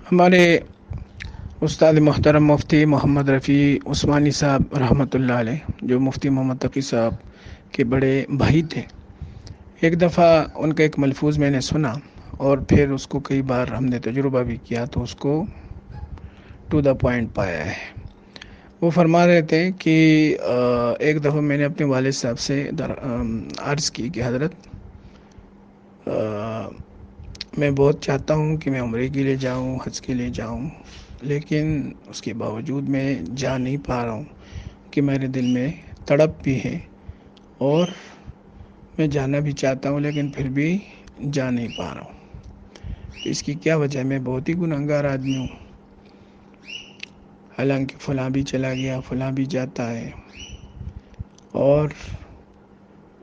ہمارے استاد محترم مفتی محمد رفیع عثمانی صاحب رحمۃ اللہ علیہ، جو مفتی محمد تقی صاحب کے بڑے بھائی تھے، ایک دفعہ ان کا ایک ملفوظ میں نے سنا اور پھر اس کو کئی بار ہم نے تجربہ بھی کیا تو اس کو ٹو دا پوائنٹ پایا ہے۔ وہ فرما رہے تھے کہ ایک دفعہ میں نے اپنے والد صاحب سے عرض کی کہ حضرت، میں بہت چاہتا ہوں کہ میں عمرے کے لیے جاؤں، حج کے لیے جاؤں، لیکن اس کے باوجود میں جا نہیں پا رہا ہوں کہ میرے دل میں تڑپ بھی ہے اور میں جانا بھی چاہتا ہوں لیکن پھر بھی جا نہیں پا رہا ہوں۔ اس کی کیا وجہ ہے؟ میں بہت ہی گنہگار آدمی ہوں، حالانکہ فلاں بھی چلا گیا، فلاں بھی جاتا ہے، اور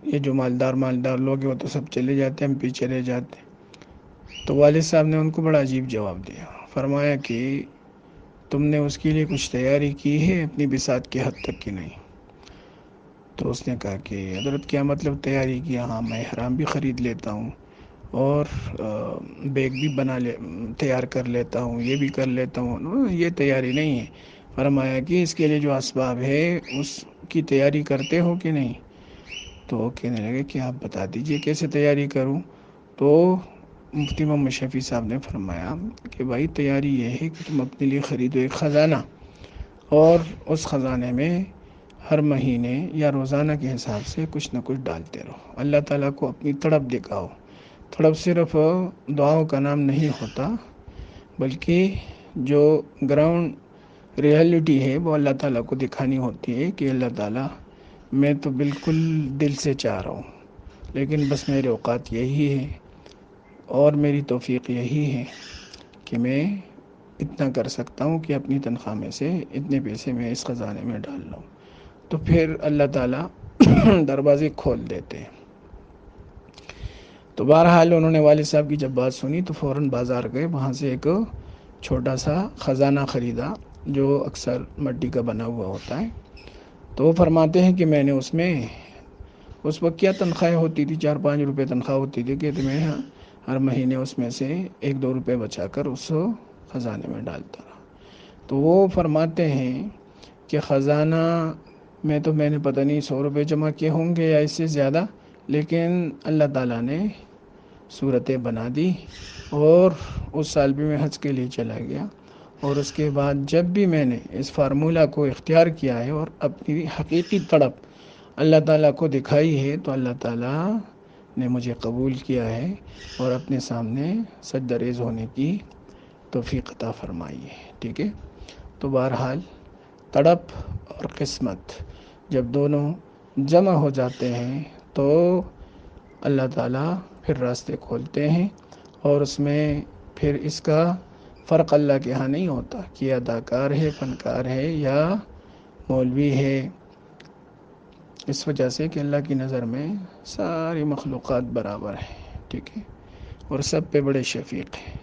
یہ جو مالدار لوگ ہیں وہ تو سب چلے جاتے ہیں، ہم پیچھے رہ جاتے ہیں۔ تو والد صاحب نے ان کو بڑا عجیب جواب دیا، فرمایا کہ تم نے اس کے لیے کچھ تیاری کی ہے اپنی بساط کے حد تک کہ نہیں؟ تو اس نے کہا کہ حضرت کیا مطلب تیاری کیا؟ ہاں، میں احرام بھی خرید لیتا ہوں اور بیگ بھی تیار کر لیتا ہوں، یہ بھی کر لیتا ہوں، یہ تیاری نہیں ہے۔ فرمایا کہ اس کے لیے جو اسباب ہے اس کی تیاری کرتے ہو کہ نہیں؟ تو وہ کہنے لگے کہ آپ بتا دیجئے کیسے تیاری کروں؟ تو مفتی محمد شفیع صاحب نے فرمایا کہ بھائی، تیاری یہ ہے کہ تم اپنے لیے خریدو ایک خزانہ، اور اس خزانے میں ہر مہینے یا روزانہ کے حساب سے کچھ نہ کچھ ڈالتے رہو، اللہ تعالیٰ کو اپنی تڑپ دکھاؤ۔ تڑپ صرف دعاؤں کا نام نہیں ہوتا، بلکہ جو گراؤنڈ ریئلٹی ہے وہ اللہ تعالیٰ کو دکھانی ہوتی ہے کہ اللہ تعالیٰ، میں تو بالکل دل سے چاہ رہا ہوں، لیکن بس میرے اوقات یہی ہے اور میری توفیق یہی ہے کہ میں اتنا کر سکتا ہوں کہ اپنی تنخواہ میں سے اتنے پیسے میں اس خزانے میں ڈال لوں۔ تو پھر اللہ تعالیٰ دروازے کھول دیتے ہیں۔ تو بہرحال انہوں نے والد صاحب کی جب بات سنی تو فوراً بازار گئے، وہاں سے ایک چھوٹا سا خزانہ خریدا جو اکثر مٹی کا بنا ہوا ہوتا ہے۔ تو وہ فرماتے ہیں کہ میں نے اس وقت کیا تنخواہیں ہوتی تھی، 4-5 روپے تنخواہ ہوتی تھی، کہ میں ہر مہینے اس میں سے 1-2 روپے بچا کر اس خزانے میں ڈالتا رہا۔ تو وہ فرماتے ہیں کہ خزانہ میں تو میں نے پتہ نہیں 100 روپے جمع کیے ہوں گے یا اس سے زیادہ، لیکن اللہ تعالیٰ نے صورتیں بنا دی اور اس سال بھی میں حج کے لیے چلا گیا، اور اس کے بعد جب بھی میں نے اس فارمولہ کو اختیار کیا ہے اور اپنی حقیقی تڑپ اللہ تعالیٰ کو دکھائی ہے، تو اللہ تعالیٰ نے مجھے قبول کیا ہے اور اپنے سامنے سجدہ ریز ہونے کی توفیق عطا فرمائی ہے۔ ٹھیک ہے؟ تو بہرحال تڑپ اور قسمت جب دونوں جمع ہو جاتے ہیں تو اللہ تعالیٰ پھر راستے کھولتے ہیں، اور اس میں پھر اس کا فرق اللہ کے ہاں نہیں ہوتا کہ یہ اداکار ہے، فنکار ہے یا مولوی ہے، اس وجہ سے کہ اللہ کی نظر میں ساری مخلوقات برابر ہیں۔ ٹھیک ہے؟ اور سب پہ بڑے شفیق ہیں۔